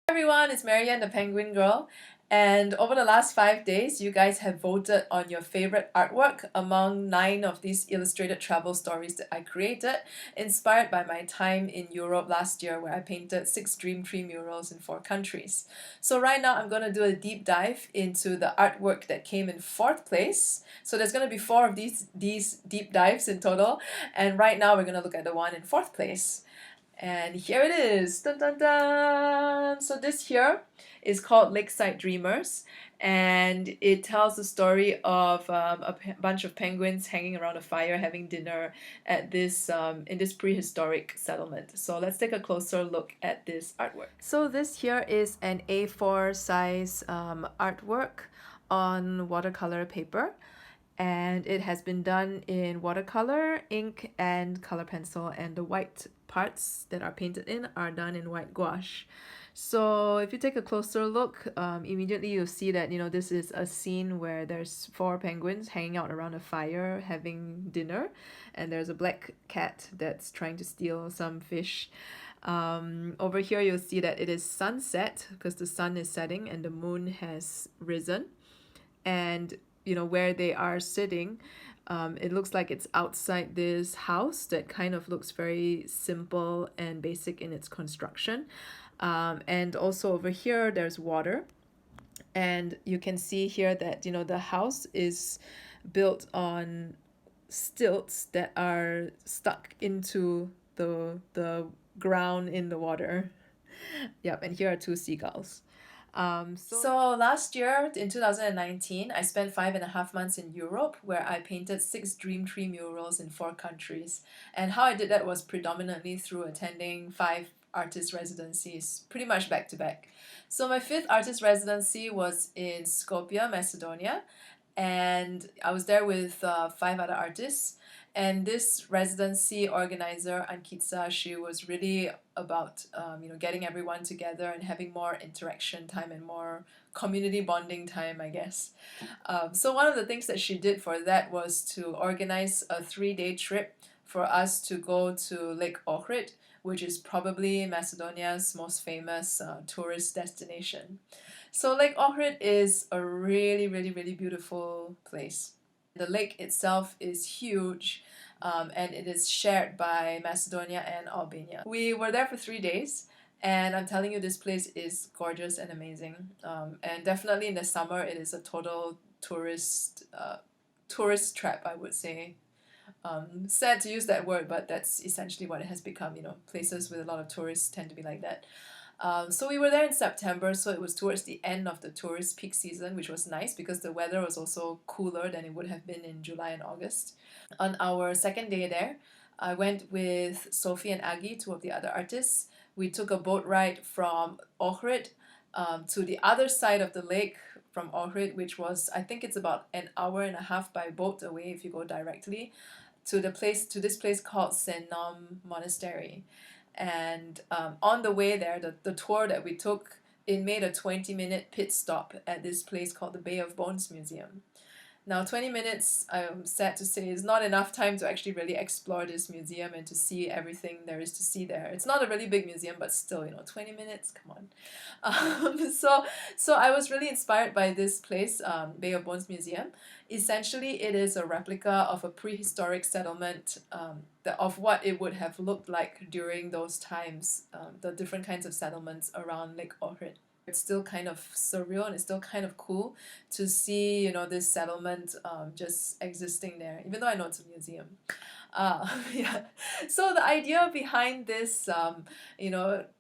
Everyone, it's MaryAnn the PenguinGirl, and over the last 5 days, you guys have voted on your favorite artwork among 9 of these illustrated travel stories that I created, inspired by my time in Europe last year where I painted 6 dream tree murals in 4 countries. So right now I'm going to do a deep dive into the artwork that came in 4th place. So there's going to be 4 of these deep dives in total, and right now we're going to look at the one in 4th place. And here it is. Dun, dun, dun. So this here is called Lakeside Dreamers, and it tells the story of a bunch of penguins hanging around a fire having dinner at this in this prehistoric settlement. So let's take a closer look at this artwork. So this here is an A4 size artwork on watercolor paper, and it has been done in watercolor, ink, and color pencil, and the white parts that are painted in are done in white gouache. So if you take a closer look, immediately you'll see that this is a scene where there's 4 penguins hanging out around a fire having dinner, and there's a black cat that's trying to steal some fish. Over here you'll see that it is sunset because the sun is setting and the moon has risen, and where they are sitting, it looks like it's outside this house that kind of looks very simple and basic in its construction. And also over here there's water, and you can see here that the house is built on stilts that are stuck into the ground in the water. Yep, and here are 2 seagulls. So last year, in 2019, I spent 5.5 months in Europe where I painted 6 dream tree murals in 4 countries. And how I did that was predominantly through attending 5 artist residencies, pretty much back to back. So my 5th artist residency was in Skopje, Macedonia, and I was there with 5 other artists. And this residency organizer, Ankitsa, she was really about getting everyone together and having more interaction time and more community bonding time, I guess. So one of the things that she did for that was to organize a 3-day trip for us to go to Lake Ohrid, which is probably Macedonia's most famous tourist destination. So Lake Ohrid is a really, really, really beautiful place. The lake itself is huge, and it is shared by Macedonia and Albania. We were there for 3 days, and I'm telling you, this place is gorgeous and amazing. And definitely in the summer, it is a total tourist trap, I would say. Sad to use that word, but that's essentially what it has become. Places with a lot of tourists tend to be like that. So we were there in September, so it was towards the end of the tourist peak season, which was nice because the weather was also cooler than it would have been in July and August. On our 2nd day there, I went with Sophie and Agi, 2 of the other artists. We took a boat ride from Ohrid to the other side of the lake from Ohrid, which was, I think it's about an hour and a half by boat away if you go directly to this place called Senom Monastery. And on the way there, the tour that we took, it made a 20-minute pit stop at this place called the Bay of Bones Museum. Now 20 minutes, I'm sad to say, is not enough time to actually really explore this museum and to see everything there is to see there. It's not a really big museum, but still, 20 minutes, come on. So I was really inspired by this place, Bay of Bones Museum. Essentially, it is a replica of a prehistoric settlement, of what it would have looked like during those times, the different kinds of settlements around Lake Ohrid. It's still kind of surreal, and it's still kind of cool to see, this settlement just existing there, even though I know it's a museum. Yeah. So the idea behind this,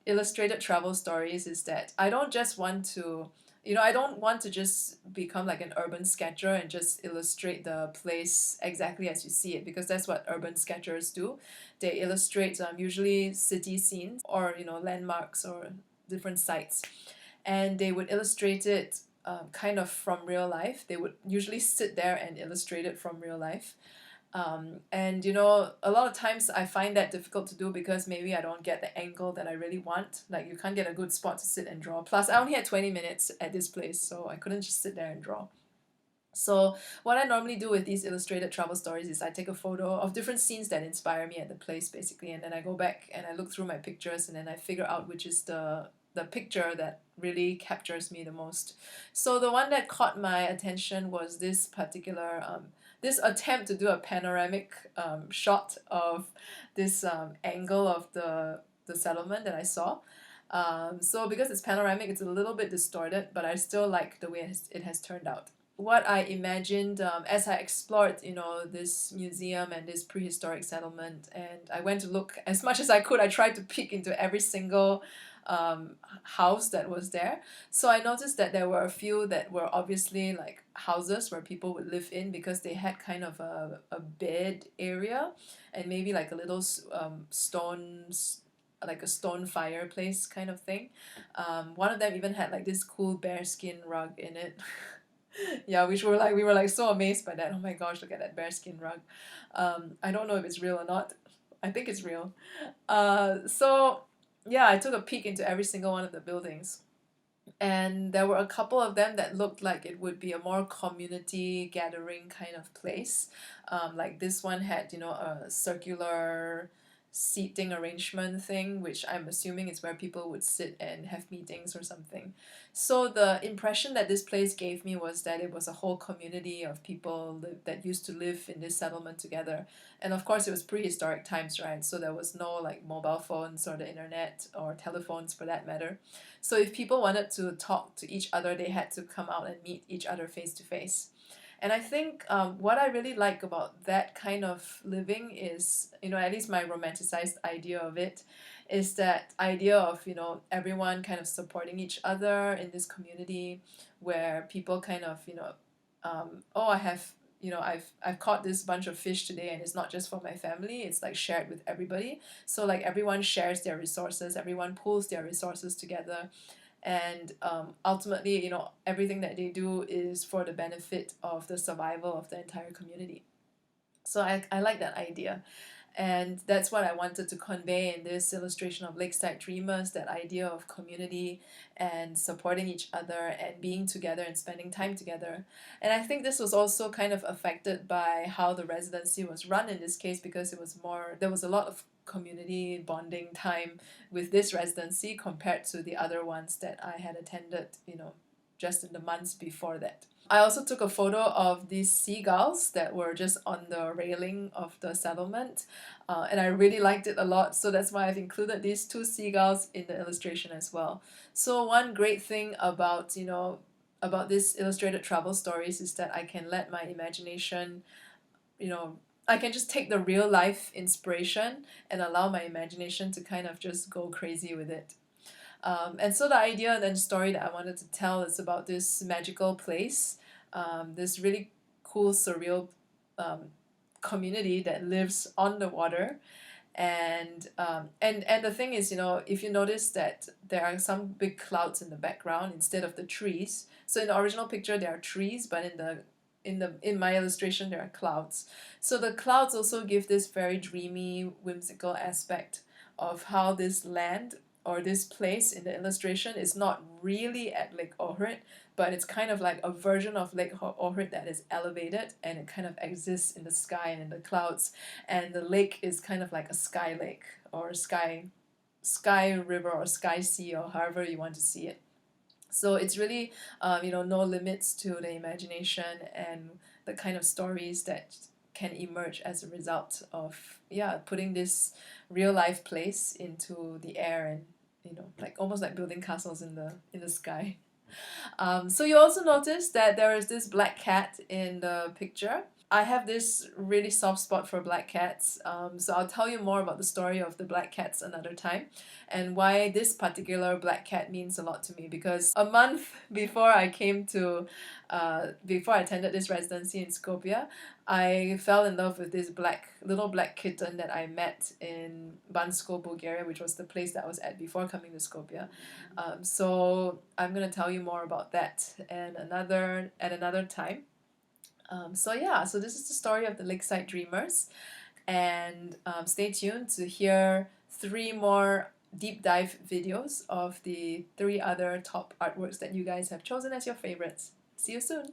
illustrated travel stories is that I don't just want to I don't want to just become like an urban sketcher and just illustrate the place exactly as you see it, because that's what urban sketchers do. They illustrate usually city scenes or landmarks or different sites, and they would illustrate it kind of from real life. They would usually sit there and illustrate it from real life. And a lot of times I find that difficult to do because maybe I don't get the angle that I really want. Like, you can't get a good spot to sit and draw. Plus, I only had 20 minutes at this place, so I couldn't just sit there and draw. So what I normally do with these illustrated travel stories is I take a photo of different scenes that inspire me at the place, basically, and then I go back and I look through my pictures, and then I figure out which is the the picture that really captures me the most. So the one that caught my attention was this particular this attempt to do a panoramic shot of this angle of the settlement that I saw. So because it's panoramic, it's a little bit distorted, but I still like the way it has turned out. What I imagined as I explored, this museum and this prehistoric settlement, and I went to look as much as I could. I tried to peek into every single house that was there. So I noticed that there were a few that were obviously like houses where people would live in, because they had kind of a bed area and maybe like a little stones, like a stone fireplace kind of thing. One of them even had like this cool bearskin rug in it. Yeah, which we were like so amazed by that. Oh my gosh, look at that bearskin rug. I don't know if it's real or not. I think it's real. So yeah, I took a peek into every single one of the buildings, and there were a couple of them that looked like it would be a more community gathering kind of place. Like this one had, a circular seating arrangement thing, which I'm assuming is where people would sit and have meetings or something. So the impression that this place gave me was that it was a whole community of people that used to live in this settlement together. And of course, it was prehistoric times, right? So there was no like mobile phones or the internet or telephones for that matter. So if people wanted to talk to each other, they had to come out and meet each other face to face. And I think what I really like about that kind of living is, at least my romanticized idea of it, is that idea of, everyone kind of supporting each other in this community where people kind of, oh, I have, I've caught this bunch of fish today, and it's not just for my family, it's like shared with everybody. So like everyone shares their resources, everyone pulls their resources together, and ultimately, everything that they do is for the benefit of the survival of the entire community. So I like that idea, and that's what I wanted to convey in this illustration of Lakeside Dreamers, that idea of community and supporting each other and being together and spending time together. And I think this was also kind of affected by how the residency was run in this case, because there was a lot of community bonding time with this residency compared to the other ones that I had attended, just in the months before that. I also took a photo of these seagulls that were just on the railing of the settlement, and I really liked it a lot, so that's why I've included these two seagulls in the illustration as well. So one great thing about, about this illustrated travel stories is that I can let my imagination, I can just take the real life inspiration and allow my imagination to kind of just go crazy with it. And so the idea and then story that I wanted to tell is about this magical place, this really cool, surreal community that lives on the water. And the thing is, if you notice that there are some big clouds in the background instead of the trees. So in the original picture there are trees, but in my illustration there are clouds. So the clouds also give this very dreamy, whimsical aspect of how this land or this place in the illustration is not really at Lake Ohrid, but it's kind of like a version of Lake Ohrid that is elevated, and it kind of exists in the sky and in the clouds, and the lake is kind of like a sky lake or sky river or sky sea, or however you want to see it. So it's really, no limits to the imagination and the kind of stories that can emerge as a result of, putting this real life place into the air, and like almost like building castles in the sky. So you also notice that there is this black cat in the picture. I have this really soft spot for black cats, so I'll tell you more about the story of the black cats another time, and why this particular black cat means a lot to me. Because a month before I attended this residency in Skopje, I fell in love with this little black kitten that I met in Bansko, Bulgaria, which was the place that I was at before coming to Skopje. So I'm gonna tell you more about that at another time. So this is the story of the Lakeside Dreamers, and stay tuned to hear 3 more deep dive videos of the 3 other top artworks that you guys have chosen as your favorites. See you soon!